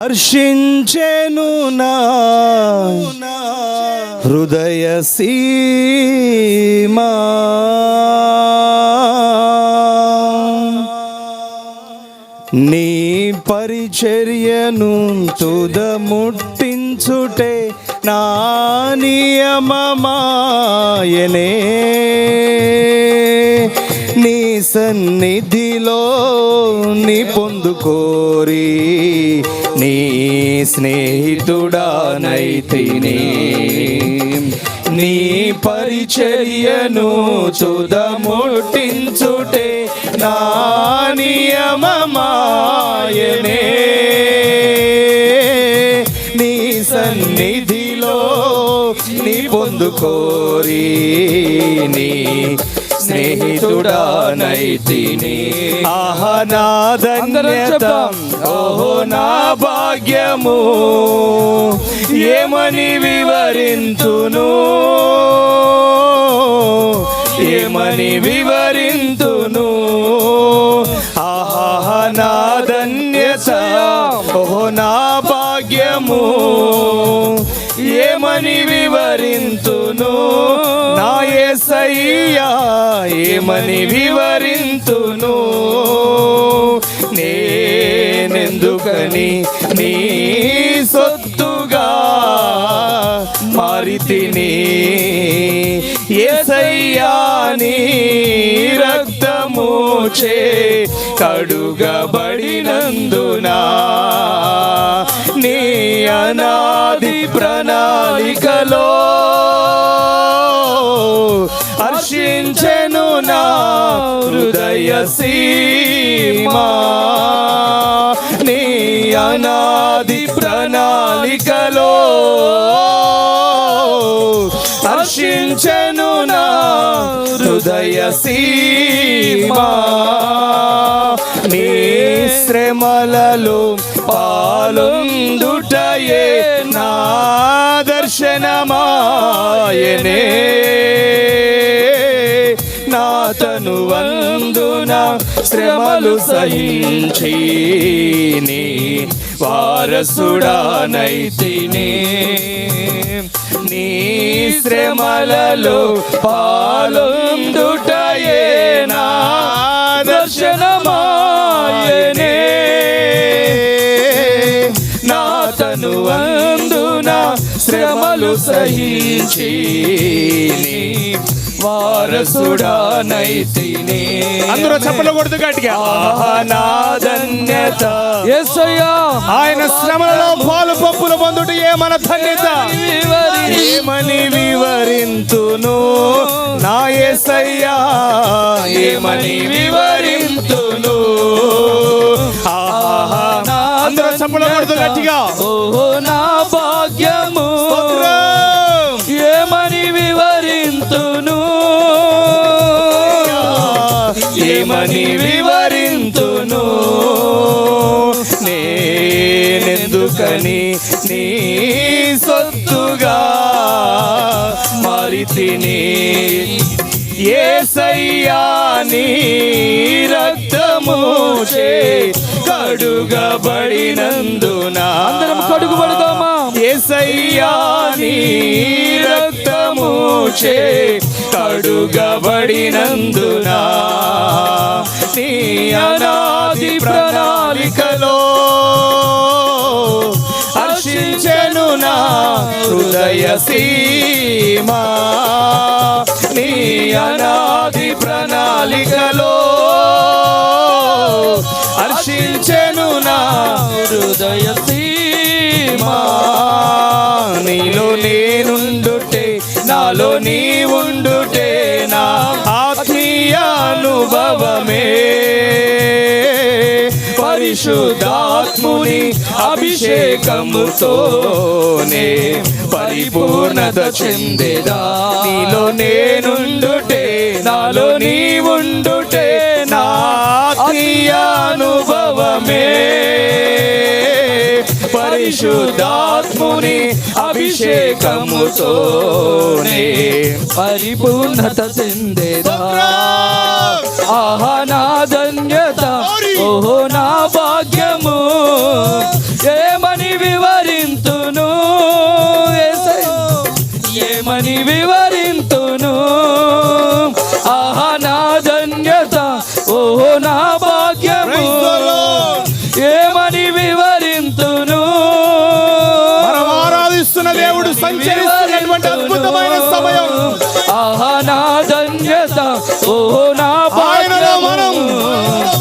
హర్షించెను నా హృదయ సీమా, నీ పరిచర్యను తుదముట్టించుటే నా నియమమాయనే. నీ సన్నిధిలో నీ పొందుకోరి నీ స్నేహితుడానైతిని. నీ పరిచర్యను తుదముట్టించుటే నా నియమమాయనే. నీ సన్నిధిలో నీ పొందుకోరి నీ స్నేహితుడానైతిని. ఆహా నా ధన్యత, ఓహో నా భాగ్యము, ఏమని వివరింతును, ఏమని వివరింతును. ఆహా నా ధన్యత, ఓహో నా భాగ్యము, ఏమని వివరింతును. నా యేసయ్యా ఏమని వివరింతును. నేనెందుకని నీ సొత్తుగా మారితిని. యేసయ్యా నీ రక్తముచే కడుగబడినందునా, నీ అనాది ప్రణాళికలో హర్షించెను నా హృదయ సీమా. నీ అనాది ప్రణాళికలో హర్షించెను నా హృదయ సీమా. నీ శ్రమలలో పాలొందుటయే నా దర్శనమాయనే. నా తనువందున శ్రమలు సహించి నీ వారసుడానైతిని. నీ శ్రమలలో పాలొందుటయే నా దర్శనమాయనే. నా తనువందున శ్రమలు సహించి నీ వారసుడానైతిని. అందరూ చప్పట్లు కొడుతూ గట్టిగా నా ధన్యత, యేసయ్యా ఆయన శ్రమలలో పాలు పప్పులు పొందుట మన ధన్యత. ఏమని వివరింతును. నా యేసయ్యా ఏమని వివరింతును. అందరూ చప్పట్లు కొడుతూ గట్టిగా ఓహో నా భాగ్యము, ఏమని వివరింతును. ఏమని వివరింతును. నేనెందుకని నీ సొత్తుగా మారితిని. యేసయ్యా నీ రక్తముచే కడుగబడినందునా. అందరం కడుగుబడదామా. యేసయ్యా నీ రక్తముచే కడుగబడినందునా, నీ అనాది ప్రణాళికలో హర్షించెను నా హృదయ సీమా. నీ అనాది ప్రణాళికలో హర్షించెను నా హృదయ సీమా. నీలో నేనుండుటే, నాలో నీ ఉండుటే నా ఆత్మీయ అనుభవమే. పరిశుద్ధాత్ముని అభిషేకముతోనే పరిపూర్ణత చెందేదా. నీలో నేనుండుటే, నాలో నీ ఉండుటే నా ఆత్మీయ అనుభవమే. పరిశుద్ధాత్ముని అభిషేకముతోనే పరిపూర్ణత చెందేదా. ఆహా నా ధన్యత, ఓహో నా భాగ్యము, ఏమని ఏమని వివరింతును మనం ఆరాధిస్తున్న దేవుడు సంచరిస్తున్నటువంటి అద్భుతమైన సమయం. ఆహా నా ధన్యత ఓ నా ఆయనలో మనం,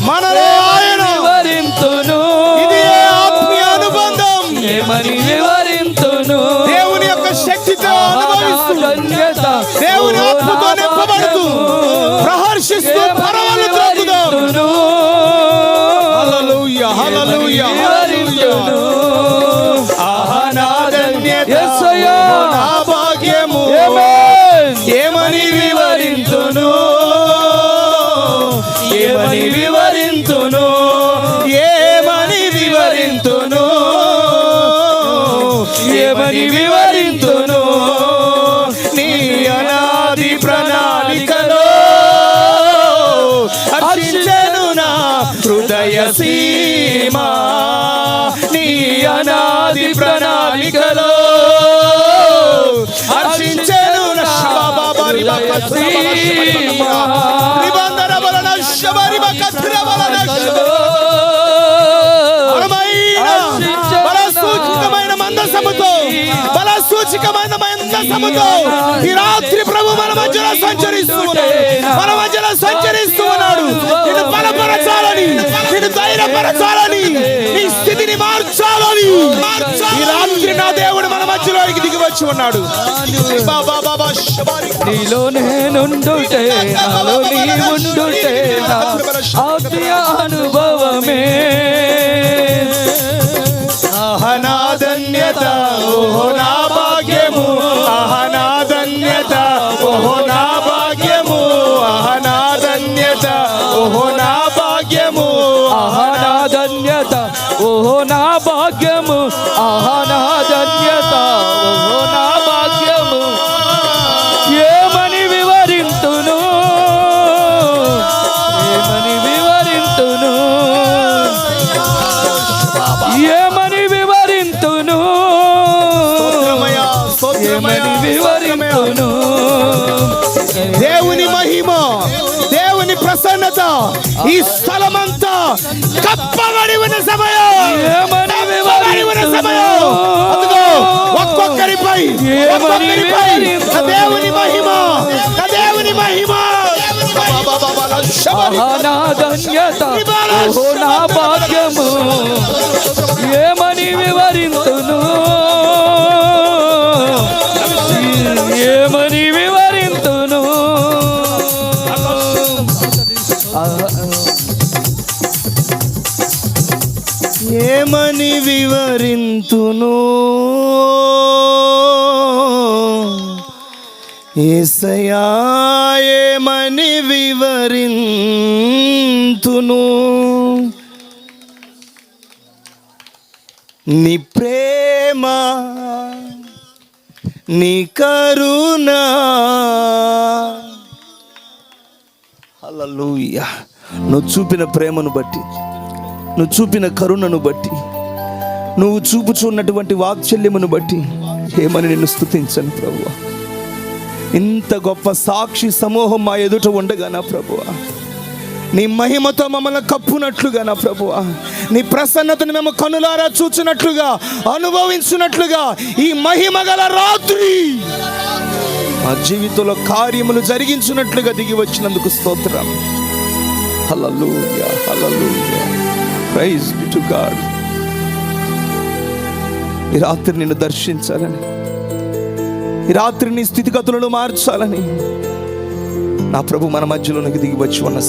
మనలో ఆయన. వివరింతును ఇది ఆత్మీయ అనుబంధం. ఏమని వివరింతును దేవుని యొక్క శక్తితో అనుభవిస్తూ, ధన్యత దేవుని ఆత్మతో నింపబడుతూ, ప్రహర్షిస్తూ పరవళ్ళు త్రొక్కుదాం. హల్లెలూయా, హల్లెలూయా, హల్లెలూయా. ఆహా నా ధన్యత, యేసయ్యా. నా భాగ్యము. ఏమని వివరింతును, ఏమని వివరింతును, ఏమని వివరింతును, ఏమని వివరింతును. నీ అనాది ప్రణాళికలో హర్షించెను నా హృదయ సీమ. నీ అనాది ప్రణాళికలో హర్షించెను నా బలసూచికమైన మందసముతో, బలసూచికమైన మందసముతో ఈ రాత్రి ప్రభు మన మధ్యలో సంచరిస్తూ ఉన్నాడు, మన మధ్యలో సంచరిస్తూ ఉన్నాడు. నిన్ను బలపరచాలని, నిన్ను ధైర్యపరచాలని, నీ స్థితిని మార్చాలని ఈ రాత్రి నా దేవుడు మన మధ్యలోకి దిగి వచ్చి ఉన్నాడు. నీలో నేనుండుటే, నాలో నీవుండుటే నా ఆత్మీయ అనుభవమే. ఆహా నా ధన్యత, ఓహో నా భాగ్యము. ఆహా నా ధన్యత, ఓహో నా భాగ్యము. ఆహా నా ధన్యత, ఓహో నా భాగ్యము. ఆహా నా ధన్యత ఓహో నా భాగ్యము. ఆహా నా ధన్యత ఓహో నా భాగ్యము. ఏమని వివరింతును, ఏమని వివరింతును, ఏమని వివరింతును, ఏమని వివరింతును. దేవుని మహిమ, దేవుని ప్రసన్నత ఈ స్థలమంతా కప్పబడి ఉన్న సమయం, ఏమని కప్పబడి ఉన్న సమయం. అదిగో ఒక్కొక్కరిపై, ఒక్కొక్కరిపై దేవుని మహిమ, దేవుని మహిమ. ఆహా నా ధన్యత ఓహో నా భాగ్యము. ఏమని వివరింతును, ఏమని వివరింతును. ఏమని వివరింతును, యేసయ్యా ఏమని వివరింతును. నీ ప్రేమ, నీ కరుణ. హల్లెలూయా. నువ్వు చూపిన ప్రేమను బట్టి, నువ్వు చూపిన కరుణను బట్టి, నువ్వు చూపుచున్నటువంటి వాత్సల్యమును బట్టి ఏమని నిన్ను స్తుతించను ప్రభువా. ఇంత గొప్ప సాక్షి సమూహం మా ఎదుట ఉండగా నా ప్రభువా, నీ మహిమతో మమ్మల్ని కప్పునట్లుగా నా ప్రభువా, నీ ప్రసన్నతను మేము కనులారా చూచినట్లుగా, అనుభవించినట్లుగా ఈ మహిమ గల రాత్రి మా జీవితంలో కార్యములు జరిగించినట్లుగా దిగి వచ్చినందుకు స్తోత్రం. Hallelujah, hallelujah. Praise be to God. ఈ రాత్రి నిన్ను దర్శించాలని, ఈ రాత్రి నీ స్థితిగతులను మార్చాలని నా ప్రభు మన మధ్యలోనికి దిగి వచ్చి ఉన్న